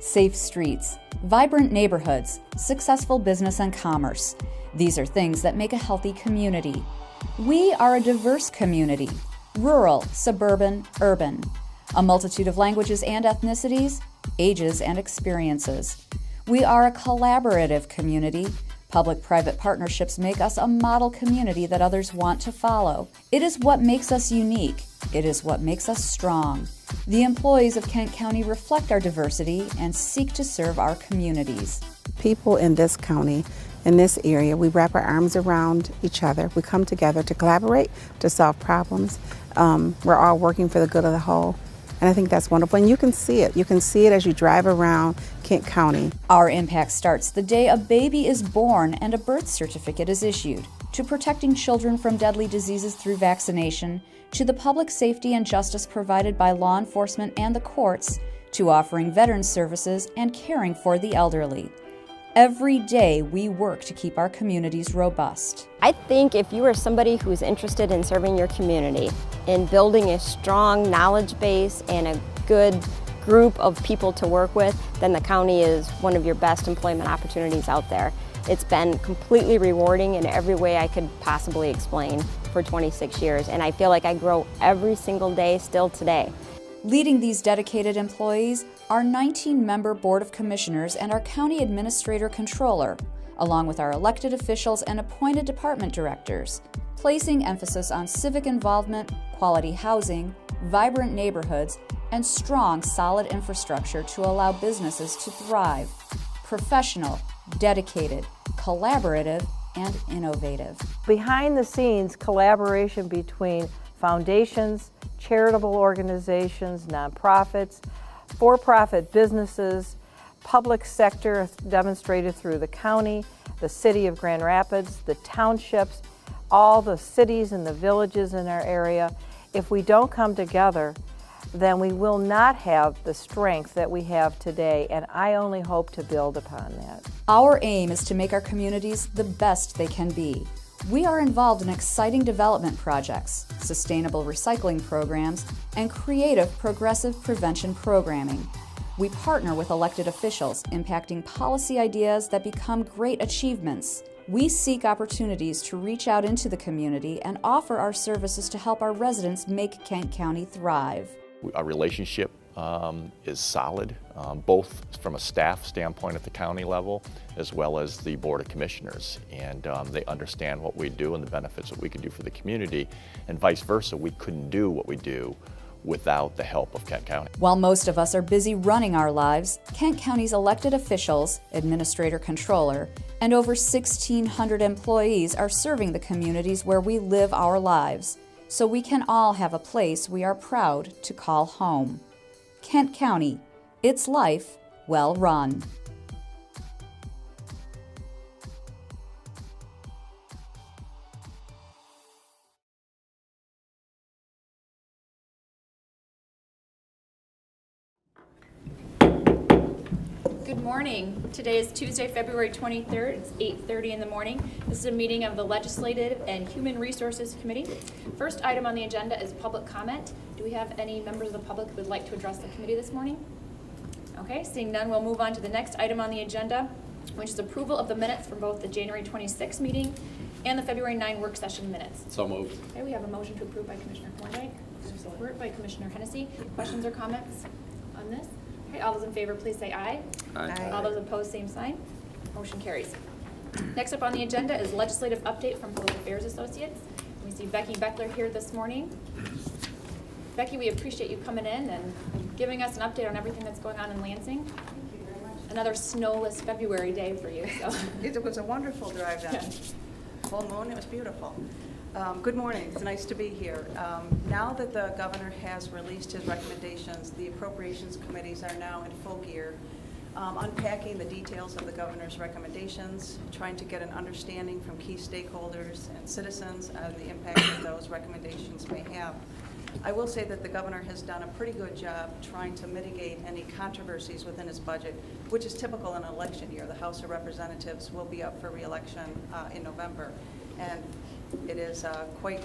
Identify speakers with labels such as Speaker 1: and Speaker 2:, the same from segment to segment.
Speaker 1: safe streets, vibrant neighborhoods, successful business and commerce. These are things that make a healthy community. We are a diverse community, rural, suburban, urban, a multitude of languages and ethnicities, ages and experiences. We are a collaborative community. Public-private partnerships make us a model community that others want to follow. It is what makes us unique. It is what makes us strong. The employees of Kent County reflect our diversity and seek to serve our communities.
Speaker 2: People in this county, in this area, we wrap our arms around each other. We come together to collaborate, to solve problems. We're all working for the good of the whole. And I think that's wonderful. And you can see it. You can see it as you drive around Kent County.
Speaker 1: Our impact starts the day a baby is born and a birth certificate is issued, to protecting children from deadly diseases through vaccination, to the public safety and justice provided by law enforcement and the courts, to offering veterans services and caring for the elderly. Every day we work to keep our communities robust.
Speaker 3: I think if you are somebody who's interested in serving your community, in building a strong knowledge base and a good group of people to work with, then the county is one of your best employment opportunities out there. It's been completely rewarding in every way I could possibly explain for 26 years, and I feel like I grow every single day still today.
Speaker 1: Leading these dedicated employees, our 19-member Board of Commissioners and our County Administrator Controller, along with our elected officials and appointed department directors, placing emphasis on civic involvement, quality housing, vibrant neighborhoods, and strong, solid infrastructure to allow businesses to thrive. Professional, dedicated, collaborative, and innovative.
Speaker 4: Behind the scenes, collaboration between foundations, charitable organizations, nonprofits, for-profit businesses, public sector demonstrated through the county, the city of Grand Rapids, the townships, all the cities and the villages in our area. If we don't come together, then we will not have the strength that we have today, and I only hope to build upon that.
Speaker 1: Our aim is to make our communities the best they can be. We are involved in exciting development projects, sustainable recycling programs, and creative progressive prevention programming. We partner with elected officials, impacting policy ideas that become great achievements. We seek opportunities to reach out into the community and offer our services to help our residents make Kent County thrive.
Speaker 5: Our relationship is solid, both from a staff standpoint at the county level as well as the Board of Commissioners. And they understand what we do and the benefits that we can do for the community, and vice versa. We couldn't do what we do without the help of Kent County.
Speaker 1: While most of us are busy running our lives, Kent County's elected officials, administrator controller, and over 1,600 employees are serving the communities where we live our lives, so we can all have a place we are proud to call home. Kent County, its life well run.
Speaker 6: Good morning. Today is Tuesday, February 23rd. It's 8:30 in the morning. This is a meeting of the Legislative and Human Resources Committee. First item on the agenda is public comment. Do we have any members of the public who would like to address the committee this morning? Okay, seeing none, we'll move on to the next item on the agenda, which is approval of the minutes from both the January 26th meeting and the February 9 work session minutes.
Speaker 7: So moved.
Speaker 6: Okay, we have a motion to approve by Commissioner Koorndyk, support by Commissioner Hennessy. Questions or comments on this? Okay, all those in favor, please say aye.
Speaker 7: Aye.
Speaker 6: All those opposed, same sign. Motion carries. Next up on the agenda is legislative update from Public Affairs Associates. We see Becky Beckler here this morning. Becky, we appreciate you coming in and giving us an update on everything that's going on in Lansing.
Speaker 8: Thank you very much.
Speaker 6: Another snowless February day for you. So.
Speaker 8: It was a wonderful drive down. Full moon, it was beautiful. Good morning, it's nice to be here. Now that the governor has released his recommendations, the appropriations committees are now in full gear, unpacking the details of the governor's recommendations, trying to get an understanding from key stakeholders and citizens on the impact that those recommendations may have. I will say that the governor has done a pretty good job trying to mitigate any controversies within his budget, which is typical in an election year. The House of Representatives will be up for re-election in November. And it is quite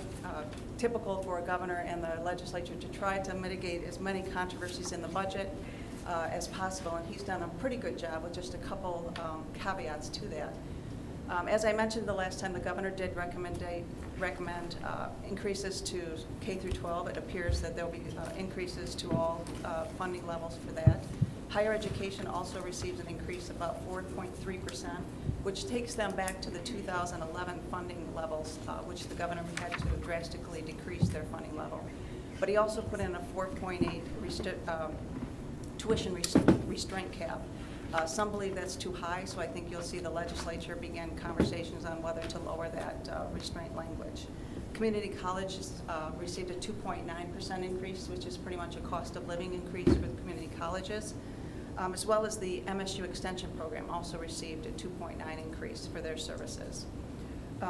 Speaker 8: typical for a governor and the legislature to try to mitigate as many controversies in the budget as possible, and he's done a pretty good job with just a couple caveats to that. As I mentioned the last time, the governor did recommend increases to K through 12. It appears that there will be increases to all funding levels for that. Higher education also receives an increase of about 4.3%, which takes them back to the 2011 funding levels, which the governor had to drastically decrease their funding level. But he also put in a 4.8 tuition restraint cap. Some believe that's too high, so I think you'll see the legislature begin conversations on whether to lower that restraint language. Community colleges received a 2.9% increase, which is pretty much a cost of living increase with community colleges, as well as the MSU Extension Program also received a 2.9 increase for their services.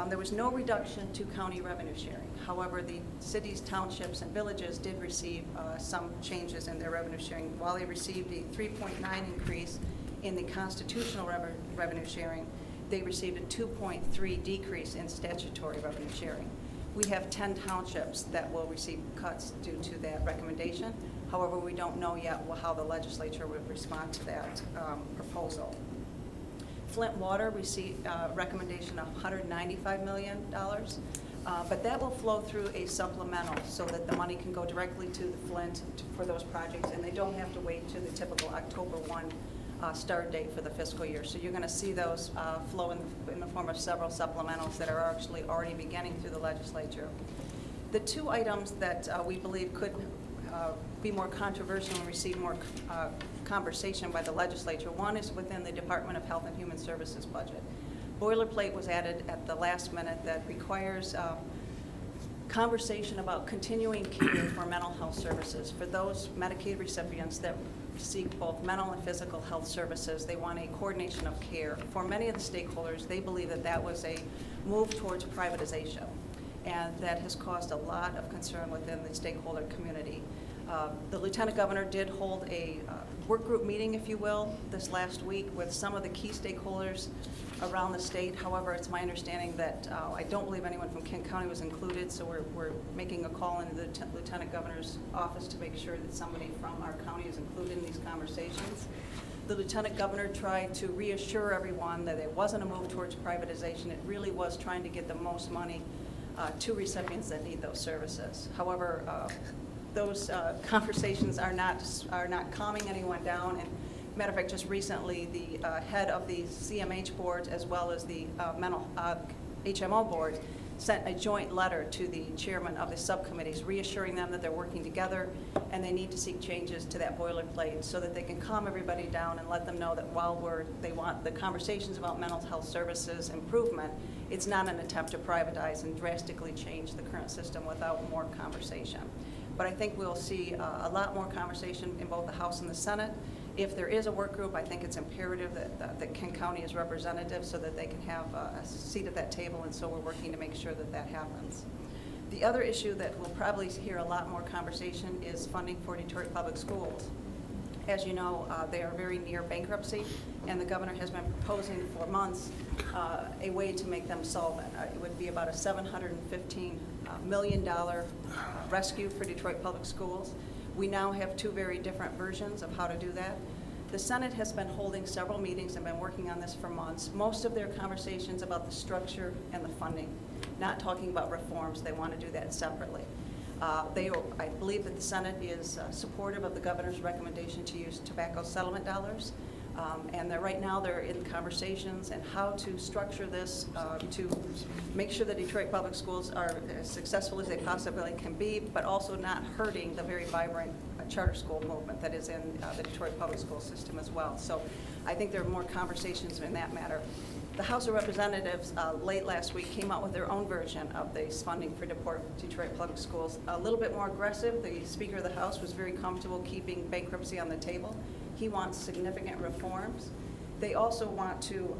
Speaker 8: There was no reduction to county revenue sharing. However, the cities, townships, and villages did receive some changes in their revenue sharing. While they received a 3.9 increase in the constitutional revenue sharing, they received a 2.3 decrease in statutory revenue sharing. We have 10 townships that will receive cuts due to that recommendation. However, we don't know yet how the legislature would respond to that proposal. Flint Water received a recommendation of $195 million, but that will flow through a supplemental so that the money can go directly to the Flint for those projects, and they don't have to wait to the typical October 1 start date for the fiscal year. So you're going to see those flow in the form of several supplementals that are actually already beginning through the legislature. The two items that we believe could be more controversial and receive more conversation by the legislature. One is within the Department of Health and Human Services budget. Boilerplate was added at the last minute that requires conversation about continuing care for mental health services. For those Medicaid recipients that seek both mental and physical health services, they want a coordination of care. For many of the stakeholders, they believe that that was a move towards privatization, and that has caused a lot of concern within the stakeholder community. The Lieutenant Governor did hold a work group meeting, if you will, this last week with some of the key stakeholders around the state. However, it's my understanding that I don't believe anyone from Kent County was included, so we're making a call into the Lieutenant Governor's office to make sure that somebody from our county is included in these conversations. The Lieutenant Governor tried to reassure everyone that it wasn't a move towards privatization. It really was trying to get the most money to recipients that need those services. However, those conversations are not calming anyone down. And matter of fact, just recently, the head of the CMH board as well as the mental HMO board sent a joint letter to the chairman of the subcommittees, reassuring them that they're working together and they need to seek changes to that boilerplate so that they can calm everybody down and let them know that while they want the conversations about mental health services improvement, it's not an attempt to privatize and drastically change the current system without more conversation. But I think we'll see a lot more conversation in both the House and the Senate. If there is a work group, I think it's imperative that Kent County is representative so that they can have a seat at that table, and so we're working to make sure that that happens. The other issue that we'll probably hear a lot more conversation is funding for Detroit Public Schools. As you know, they are very near bankruptcy, and the governor has been proposing for months a way to make them solvent. It would be about a $715 million rescue for Detroit Public Schools. We now have two very different versions of how to do that. The Senate has been holding several meetings and been working on this for months. Most of their conversations about the structure and the funding, not talking about reforms. They want to do that separately. I believe that the Senate is supportive of the governor's recommendation to use tobacco settlement dollars. And right now they're in conversations and how to structure this to make sure that Detroit Public Schools are as successful as they possibly can be, but also not hurting the very vibrant charter school movement that is in the Detroit Public School system as well. So I think there are more conversations in that matter. The House of Representatives late last week came out with their own version of this funding for Detroit Public Schools, a little bit more aggressive. The Speaker of the House was very comfortable keeping bankruptcy on the table. He wants significant reforms. They also want to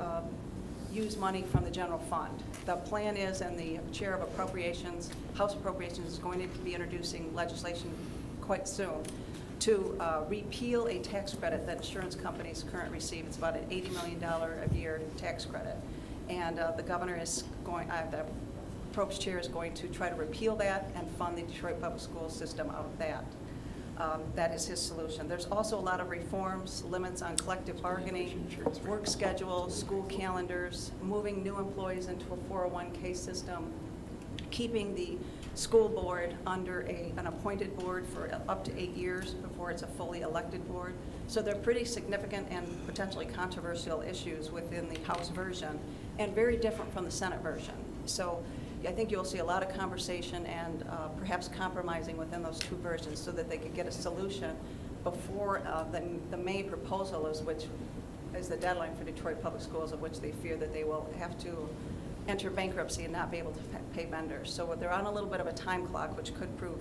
Speaker 8: use money from the general fund. The plan is, and the chair of appropriations, House Appropriations, is going to be introducing legislation quite soon to repeal a tax credit that insurance companies currently receive. It's about an $80 million a year tax credit. And the governor is going, the approach chair is going to try to repeal that and fund the Detroit Public School system out of that. that is his solution. There's also a lot of reforms, limits on collective bargaining, work schedules, school calendars, moving new employees into a 401k system, keeping the school board under an appointed board for up to 8 years before it's a fully elected board. So they're pretty significant and potentially controversial issues within the House version, and very different from the Senate version. So I think you'll see a lot of conversation and perhaps compromising within those two versions so that they could get a solution before the May proposal, which is the deadline for Detroit Public Schools, of which they fear that they will have to enter bankruptcy and not be able to pay vendors. So they're on a little bit of a time clock, which could prove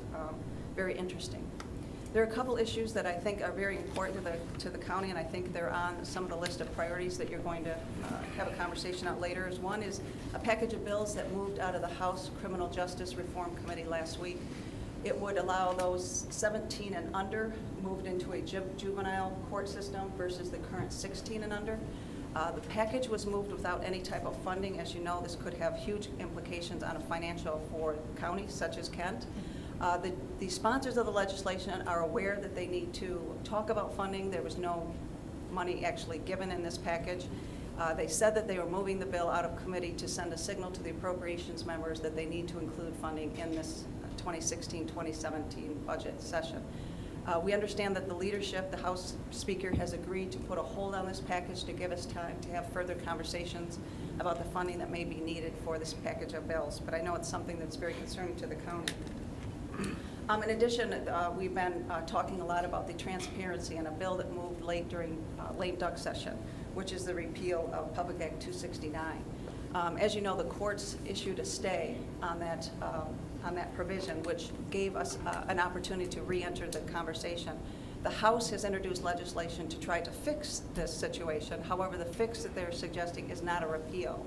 Speaker 8: very interesting. There are a couple issues that I think are very important to the county, and I think they're on some of the list of priorities that you're going to have a conversation out later. One is a package of bills that moved out of the House Criminal Justice Reform Committee last week. It would allow those 17 and under moved into a juvenile court system versus the current 16 and under. The package was moved without any type of funding. As you know, this could have huge implications on a financial for counties such as Kent. The sponsors of the legislation are aware that they need to talk about funding. There was no money actually given in this package. They said that they were moving the bill out of committee to send a signal to the appropriations members that they need to include funding in this 2016-2017 budget session. We understand that the leadership, the House Speaker, has agreed to put a hold on this package to give us time to have further conversations about the funding that may be needed for this package of bills. But I know it's something that's very concerning to the county. In addition, we've been talking a lot about the transparency in a bill that moved late during lame duck session, which is the repeal of Public Act 269. As you know, the courts issued a stay on that provision, which gave us an opportunity to re-enter the conversation. The House has introduced legislation to try to fix this situation. However, the fix that they're suggesting is not a repeal.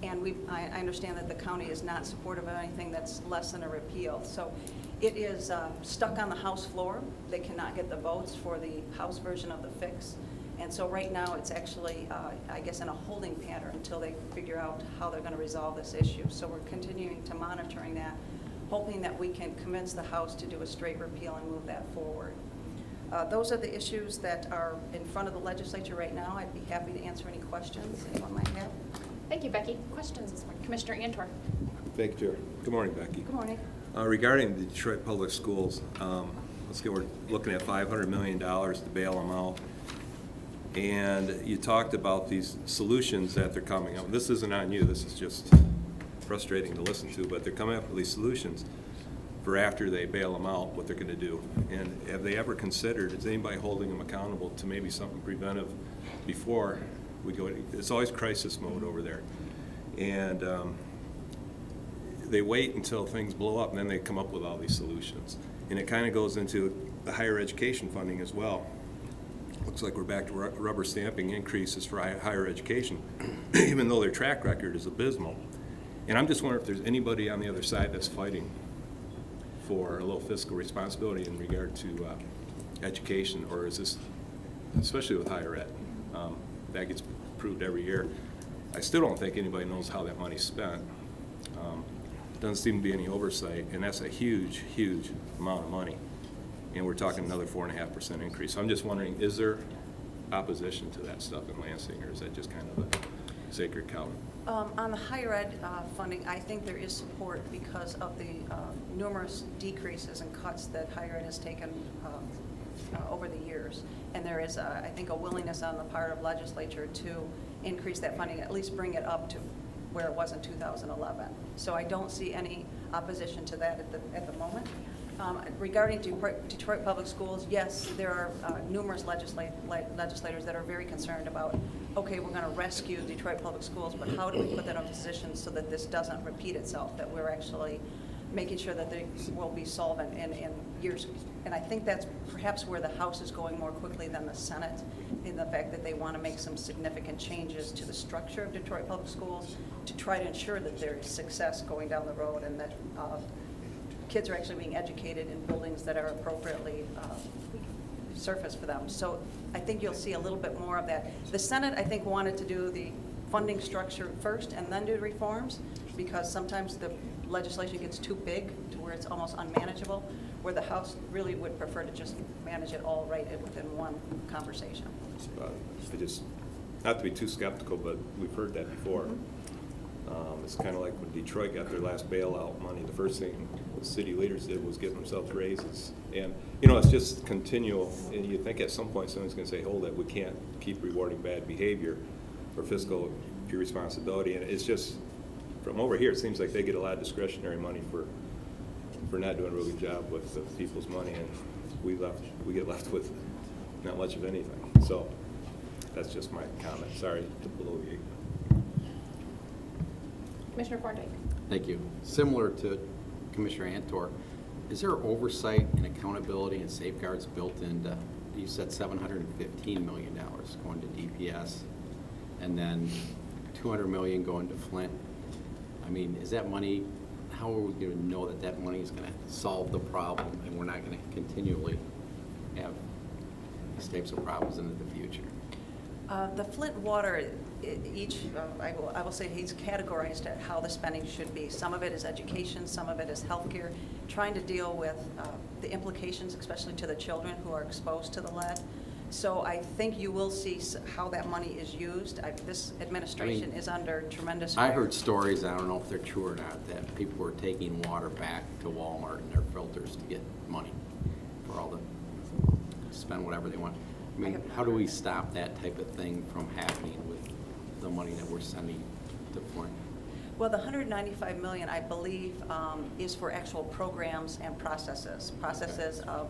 Speaker 8: And I understand that the county is not supportive of anything that's less than a repeal. So it is stuck on the House floor. They cannot get the votes for the House version of the fix. And so right now it's actually, I guess, in a holding pattern until they figure out how they're going to resolve this issue. So we're continuing to monitoring that, hoping that we can convince the House to do a straight repeal and move that forward. Those are the issues that are in front of the legislature right now. I'd be happy to answer any questions anyone might have.
Speaker 6: Thank you, Becky. Questions this morning? Commissioner Antor.
Speaker 7: Thank you, Chair. Good morning, Becky.
Speaker 8: Good morning.
Speaker 7: Regarding the Detroit Public Schools, we're looking at $500 million to bail them out. And you talked about these solutions that they're coming up. This isn't on you. This is just frustrating to listen to, but they're coming up with these solutions for after they bail them out, what they're going to do. And have they ever considered, is anybody holding them accountable to maybe something preventive before we go? It's always crisis mode over there. And they wait until things blow up, and then they come up with all these solutions. And it kind of goes into the higher education funding as well. Looks like we're back to rubber stamping increases for higher education, even though their track record is abysmal. And I'm just wondering if there's anybody on the other side that's fighting for a little fiscal responsibility in regard to education, or is this, especially with higher ed, that gets approved every year. I still don't think anybody knows how that money's spent. Doesn't seem to be any oversight, and that's a huge, huge amount of money. And we're talking another 4.5% increase. So I'm just wondering, is there opposition to that stuff in Lansing, or is that just kind of a sacred cow?
Speaker 8: On the higher ed funding, I think there is support because of the numerous decreases and cuts that higher ed has taken over the years. And there is, I think, a willingness on the part of legislature to increase that funding, at least bring it up to where it was in 2011. So I don't see any opposition to that at the moment. Regarding Detroit Public Schools, yes, there are numerous legislators that are very concerned about, okay, we're going to rescue Detroit Public Schools, but how do we put that in position so that this doesn't repeat itself, that we're actually making sure that they will be solvent in years. And I think that's perhaps where the House is going more quickly than the Senate, in the fact that they want to make some significant changes to the structure of Detroit Public Schools to try to ensure that there is success going down the road and that kids are actually being educated in buildings that are appropriately surfaced for them. So I think you'll see a little bit more of that. The Senate, I think, wanted to do the funding structure first and then do reforms, because sometimes the legislation gets too big to where it's almost unmanageable, where the House really would prefer to just manage it all right within one conversation.
Speaker 7: I just, not to be too skeptical, but we've heard that before. It's kind of like when Detroit got their last bailout money, the first thing the city leaders did was give themselves raises. And, you know, it's just continual, and you think at some point someone's going to say, hold it, we can't keep rewarding bad behavior for fiscal irresponsibility. And it's just, from over here, it seems like they get a lot of discretionary money for not doing a really good job with the people's money, and we get left with not much of anything. So that's just my comment. Sorry to bloviate.
Speaker 6: Commissioner Koorndyk.
Speaker 9: Thank you. Similar to Commissioner Antor, is there oversight and accountability and safeguards built into, you said $715 million going to DPS, and then $200 million going to Flint? I mean, is that money, how are we going to know that that money is going to solve the problem and we're not going to continually have these types of problems into the future?
Speaker 8: The Flint water, I will say he's categorized at how the spending should be. Some of it is education, some of it is healthcare, trying to deal with the implications, especially to the children who are exposed to the lead. So I think you will see how that money is used. This administration is under tremendous
Speaker 9: I
Speaker 8: fire.
Speaker 9: heard stories, I don't know if they're true or not, that people were taking water back to Walmart in their filters to get money for all the, spend whatever they want. I mean, how do we stop that type of thing from happening with the money that we're sending to Flint?
Speaker 8: Well, the $195 million, I believe, is for actual programs and processes of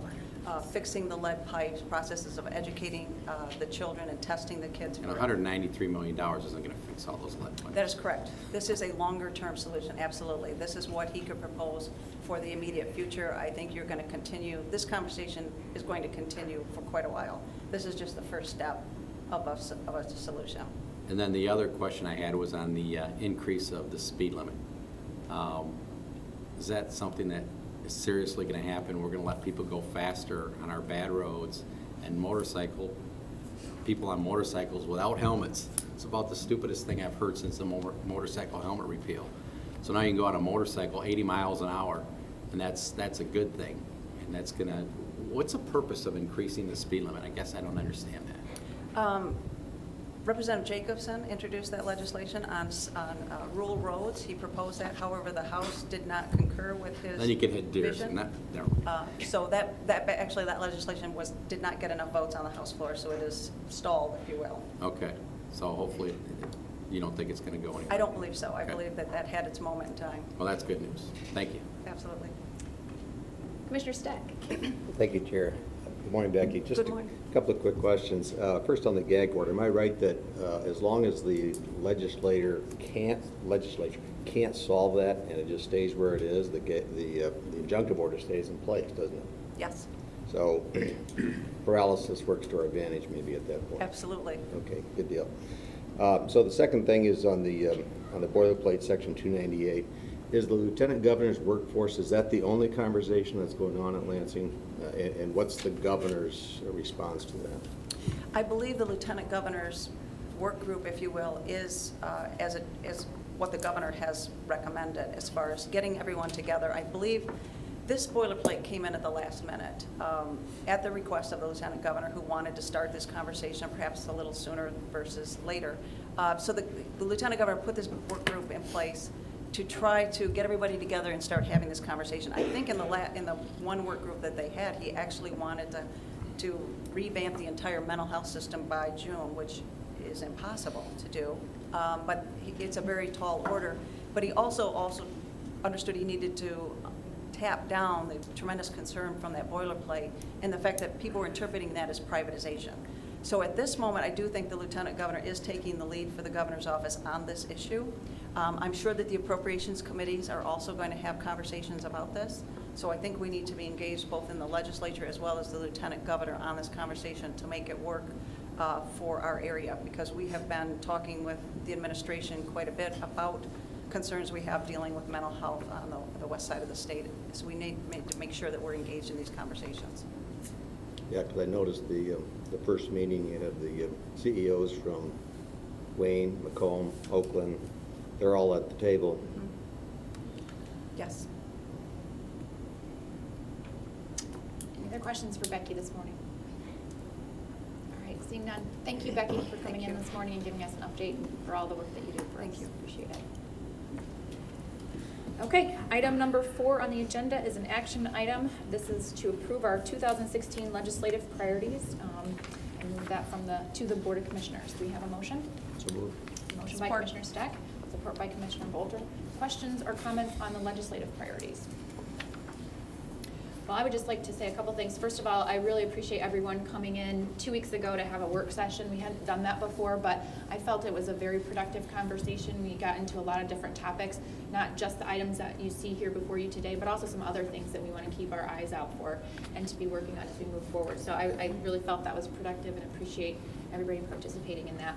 Speaker 8: fixing the lead pipes, processes of educating the children and testing the kids.
Speaker 9: And $193 million isn't going to fix all those lead pipes.
Speaker 8: That is correct. This is a longer-term solution, absolutely. This is what he could propose for the immediate future. I think you're going to continue, this conversation is going to continue for quite a while. This is just the first step of a solution.
Speaker 9: And then the other question I had was on the increase of the speed limit. Is that something that is seriously going to happen? We're going to let people go faster on our bad roads, and people on motorcycles without helmets. It's about the stupidest thing I've heard since the motorcycle helmet repeal. So now you can go on a motorcycle 80 miles an hour, and that's a good thing. And that's going to, what's the purpose of increasing the speed limit? I guess I don't understand that.
Speaker 8: Representative Jacobson introduced that legislation on rural roads. He proposed that. However, the House did not concur with his
Speaker 9: Then you can hit deer.
Speaker 8: vision. So that legislation did not get enough votes on the House floor, so it is stalled, if you will.
Speaker 9: Okay, so hopefully you don't think it's going to go anywhere.
Speaker 8: I don't believe so. I
Speaker 9: Okay.
Speaker 8: believe that had its moment in time.
Speaker 9: Well, that's good news. Thank you.
Speaker 8: Absolutely.
Speaker 6: Commissioner Stek.
Speaker 10: Thank you, Chair. Good morning, Becky. Just
Speaker 8: Good morning.
Speaker 10: a couple of quick questions. First, on the gag order, am I right that as long as the legislature can't solve that and it just stays where it is, the injunctive order stays in place, doesn't it?
Speaker 8: Yes,
Speaker 10: So paralysis works to our advantage maybe at that point.
Speaker 8: absolutely.
Speaker 10: Okay, good deal. So the second thing is on the boilerplate, Section 298. Is the Lieutenant Governor's workforce, is that the only conversation that's going on at Lansing? And what's the Governor's response to that?
Speaker 8: I believe the Lieutenant Governor's work group, if you will, is what the Governor has recommended as far as getting everyone together. I believe this boilerplate came in at the last minute at the request of the Lieutenant Governor, who wanted to start this conversation perhaps a little sooner versus later. So the Lieutenant Governor put this work group in place to try to get everybody together and start having this conversation. I think in the one work group that they had, he actually wanted to revamp the entire mental health system by June, which is impossible to do. But it's a very tall order. But he also understood he needed to tap down the tremendous concern from that boilerplate and the fact that people were interpreting that as privatization. So at this moment, I do think the Lieutenant Governor is taking the lead for the Governor's office on this issue. I'm sure that the appropriations committees are also going to have conversations about this. So I think we need to be engaged both in the legislature as well as the Lieutenant Governor on this conversation to make it work for our area, because we have been talking with the administration quite a bit about concerns we have dealing with mental health on the west side of the state. So we need to make sure that we're engaged in these conversations.
Speaker 10: Yeah, because I noticed the first meeting, you had the CEOs from Wayne, Macomb, Oakland, they're all at the table.
Speaker 8: Yes.
Speaker 6: Any other questions for Becky this morning? All right, seeing none. Thank you, Becky, for coming in this morning and giving us an update for all the work that you do for us.
Speaker 8: Thank you.
Speaker 6: Appreciate it. Okay, item number 4 on the agenda is an action item. This is to approve our 2016 legislative priorities and move that to the Board of Commissioners. Do we have a motion?
Speaker 10: So moved.
Speaker 6: Motion by
Speaker 8: Support.
Speaker 6: Commissioner Stek, support by Commissioner Bolter. Questions or comments on the legislative priorities? Well, I would just like to say a couple things. First of all, I really appreciate everyone coming in 2 weeks ago to have a work session. We hadn't done that before, but I felt it was a very productive conversation. We got into a lot of different topics, not just the items that you see here before you today, but also some other things that we want to keep our eyes out for and to be working on as we move forward. So I really felt that was productive and appreciate everybody participating in that.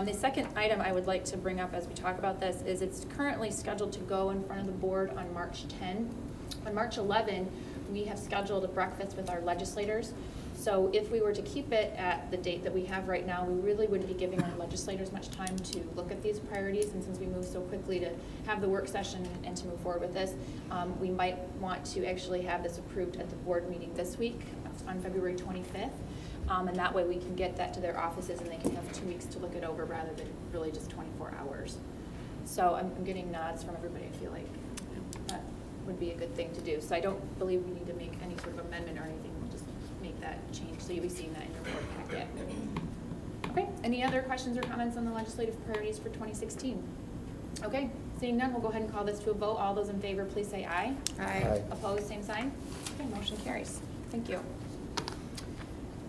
Speaker 6: The second item I would like to bring up as we talk about this is it's currently scheduled to go in front of the board on March 10. On March 11, we have scheduled a breakfast with our legislators. So if we were to keep it at the date that we have right now, we really wouldn't be giving our legislators much time to look at these priorities. And since we move so quickly to have the work session and to move forward with this, we might want to actually have this approved at the board meeting this week on February 25th. And that way we can get that to their offices and they can have 2 weeks to look it over rather than really just 24 hours. So I'm getting nods from everybody. I feel like that would be a good thing to do. So I don't believe we need to make any sort of amendment or anything. We'll just make that change. So you'll be seeing that in your board packet. Okay, any other questions or comments on the legislative priorities for 2016? Okay, seeing none, we'll go ahead and call this to a vote. All those in favor, please say aye.
Speaker 8: Aye.
Speaker 6: Opposed, same sign. Okay, motion carries. Thank you.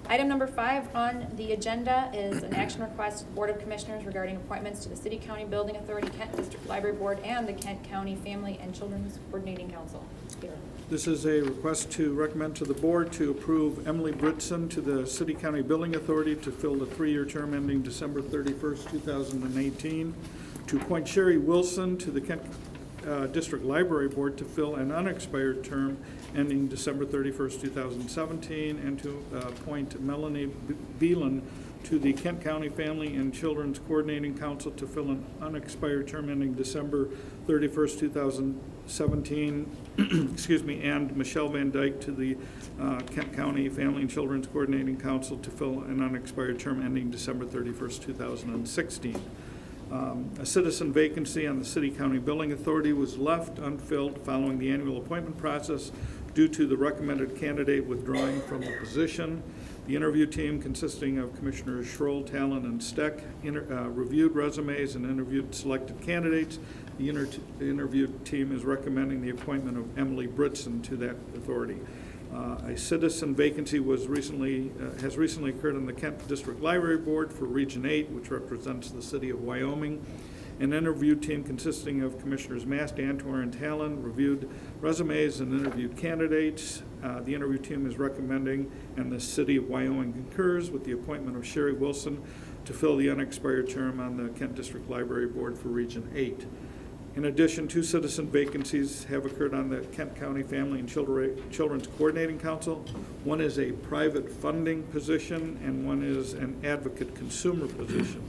Speaker 6: Item number 5 on the agenda is an action request to the Board of Commissioners regarding appointments to the City County Building Authority, Kent District Library Board, and the Kent County Family and Children's Coordinating Council. Here.
Speaker 11: This is a request to recommend to the board to approve Emily Britson to the City County Building Authority to fill the 3-year term ending December 31st, 2018, to appoint Sherry Wilson to the Kent District Library Board to fill an unexpired term ending December 31st, 2017, and to appoint Melanie Beelan to the Kent County Family and Children's Coordinating Council to fill an unexpired term ending December 31st, 2017, excuse me, and Michelle Van Dyke to the Kent County Family and Children's Coordinating Council to fill an unexpired term ending December 31st, 2016. A citizen vacancy on the City County Building Authority was left unfilled following the annual appointment process due to the recommended candidate withdrawing from the position. The interview team, consisting of Commissioners Schroll, Talon, and Stek, reviewed resumes and interviewed selected candidates. The interview team is recommending the appointment of Emily Britson to that authority. A citizen vacancy has recently occurred on the Kent District Library Board for Region 8, which represents the city of Wyoming. An interview team consisting of Commissioners Mast, Antor, and Talon reviewed resumes and interviewed candidates. The interview team is recommending, and the city of Wyoming concurs, with the appointment of Sherry Wilson to fill the unexpired term on the Kent District Library Board for Region 8. In addition, 2 citizen vacancies have occurred on the Kent County Family and Children's Coordinating Council. One is a private funding position, and one is an advocate consumer position.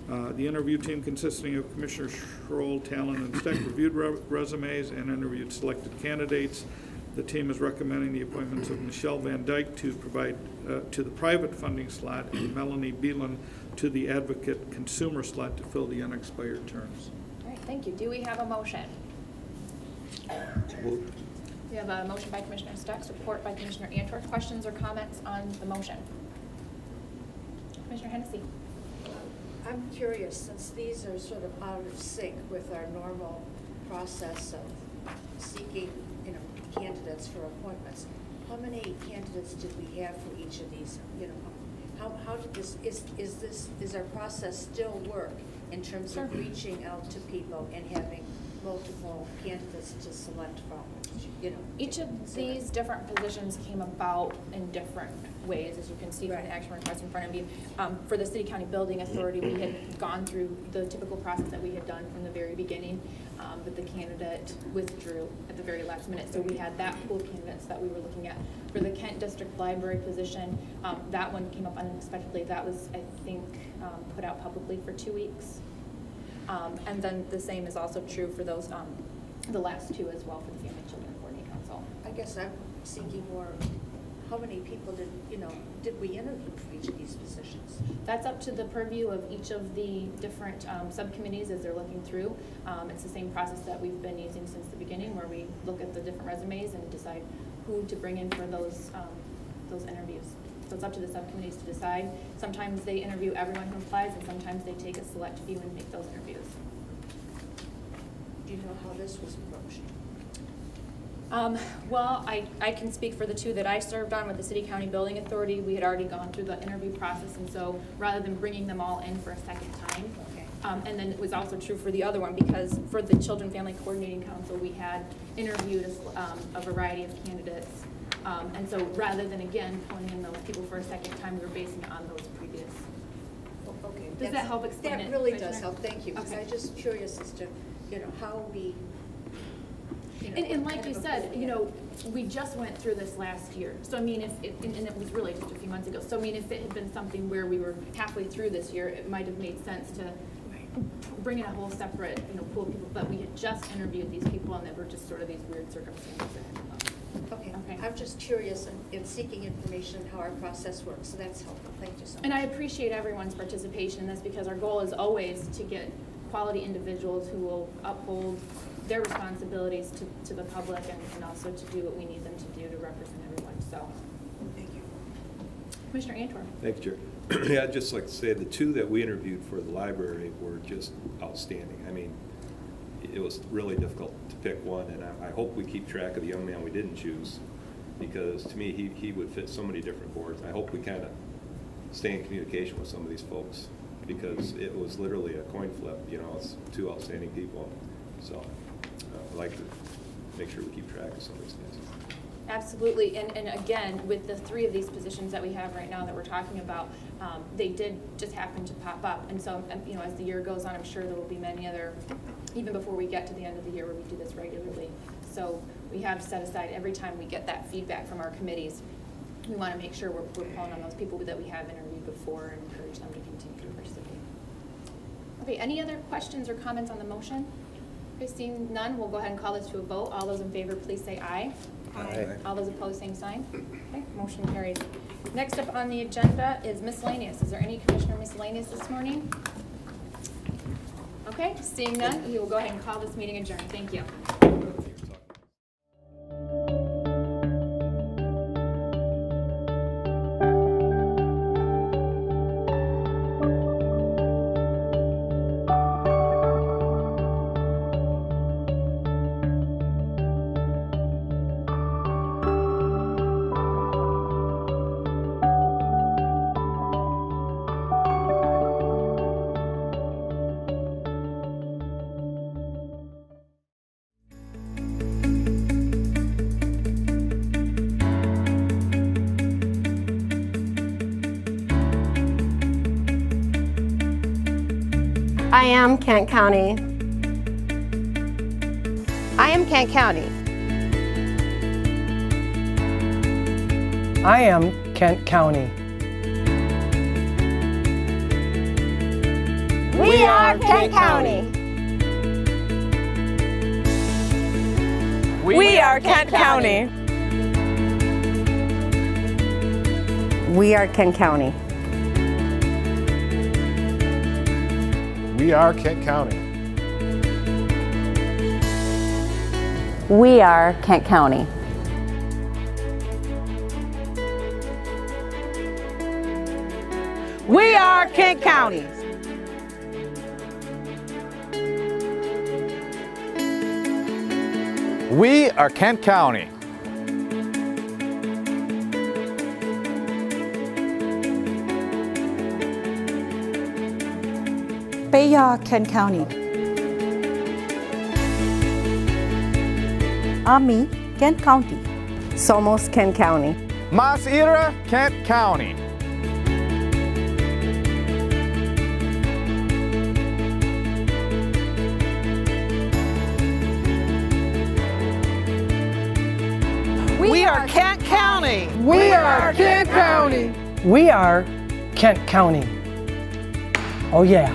Speaker 11: The interview team, consisting of Commissioner Schroll, Talon, and Stek, reviewed resumes and interviewed selected candidates. The team is recommending the appointments of Michelle Van Dyke to provide to the private funding slot and Melanie Beelan to the advocate consumer slot to fill the unexpired terms.
Speaker 6: All right, thank you. Do we have a motion? We have a motion by Commissioner Stek, support by Commissioner Antor. Questions or comments on the motion? Commissioner Hennessy.
Speaker 12: I'm curious, since these are sort of out of sync with our normal process of seeking, candidates for appointments, how many candidates did we have for each of these? How did this, is our process still work in terms of reaching out to people and having multiple candidates to select from?
Speaker 6: Each of these different positions came about in different ways, as you can see from the action request in front of you. For the City County Building Authority, we had gone through the typical process that we had done from the very beginning, but the candidate withdrew at the very last minute. So we had that pool of candidates that we were looking at. For the Kent District Library position, that one came up unexpectedly. That was, I think, put out publicly for 2 weeks. And then the same is also true for those the last two as well for the Family and Children Coordinating Council.
Speaker 12: I guess I'm seeking more, how many people did we interview for each of these positions?
Speaker 6: That's up to the purview of each of the different subcommittees as they're looking through. It's the same process that we've been using since the beginning, where we look at the different resumes and decide who to bring in for those interviews. So it's up to the subcommittees to decide. Sometimes they interview everyone who applies, and sometimes they take a select few and make those interviews.
Speaker 12: Do you know how this was approached?
Speaker 6: Well, I can speak for the two that I served on with the City County Building Authority. We had already gone through the interview process, and so rather than bringing them all in for a second time, and then it was also true for the other one, because for the Children Family Coordinating Council, we had interviewed a variety of candidates. And so rather than, again, pulling in those people for a second time, we were basing it on those previous.
Speaker 12: Okay.
Speaker 6: Does that help explain it?
Speaker 12: That really
Speaker 6: Commissioner?
Speaker 12: does help, thank you. Because
Speaker 6: Okay.
Speaker 12: I'm just curious as to, how we,
Speaker 6: And like you said, we just went through this last year. So I mean, and it was really just a few months ago. So I mean, if it had been something where we were halfway through this year, it might have made sense to bring in a whole separate, pool of people. But we had just interviewed these people, and there were just sort of these weird circumstances that had come up.
Speaker 12: okay.
Speaker 6: Okay.
Speaker 12: I'm just curious in seeking information how our process works, so that's helpful. Thank you so much.
Speaker 6: And I appreciate everyone's participation in this, because our goal is always to get quality individuals who will uphold their responsibilities to the public and also to do what we need them to do to represent everyone. So,
Speaker 12: Thank you.
Speaker 6: Commissioner Antor.
Speaker 7: Thank you, Chair. Yeah, I'd just like to say the two that we interviewed for the library were just outstanding. I mean, it was really difficult to pick one, and I hope we keep track of the young man we didn't choose, because to me, he would fit so many different boards. I hope we kind of stay in communication with some of these folks, because it was literally a coin flip. It's two outstanding people. So I'd like to make sure we keep track of some of these things.
Speaker 6: Absolutely, and again, with the three of these positions that we have right now that we're talking about, they did just happen to pop up, and so as the year goes on, I'm sure there will be many other, even before we get to the end of the year where we do this regularly. So we have set aside every time we get that feedback from our committees, we want to make sure we're pulling on those people that we have interviewed before and encourage them to continue to participate. Okay, any other questions or comments on the motion? Okay, seeing none, we'll go ahead and call this to a vote. All those in favor, please say aye.
Speaker 7: Aye.
Speaker 6: All those opposed, same sign. Okay, motion carries. Next up on the agenda is miscellaneous. Is there any commissioner miscellaneous this morning? Okay, seeing none, we will go ahead and call this meeting adjourned. Thank you.
Speaker 3: I am Kent County. I am Kent County.
Speaker 13: I am Kent County.
Speaker 3: We are Kent County.
Speaker 14: We are Kent County.
Speaker 3: We are Kent County.
Speaker 15: We are Kent County.
Speaker 3: We are Kent County.
Speaker 14: We are Kent County.
Speaker 15: We are Kent County.
Speaker 16: Beya, Kent County. Ami, Kent County.
Speaker 3: Somos, Kent County.
Speaker 15: Mas Ira, Kent County.
Speaker 14: We are Kent County.
Speaker 13: We are Kent County. We are Kent County. Oh yeah.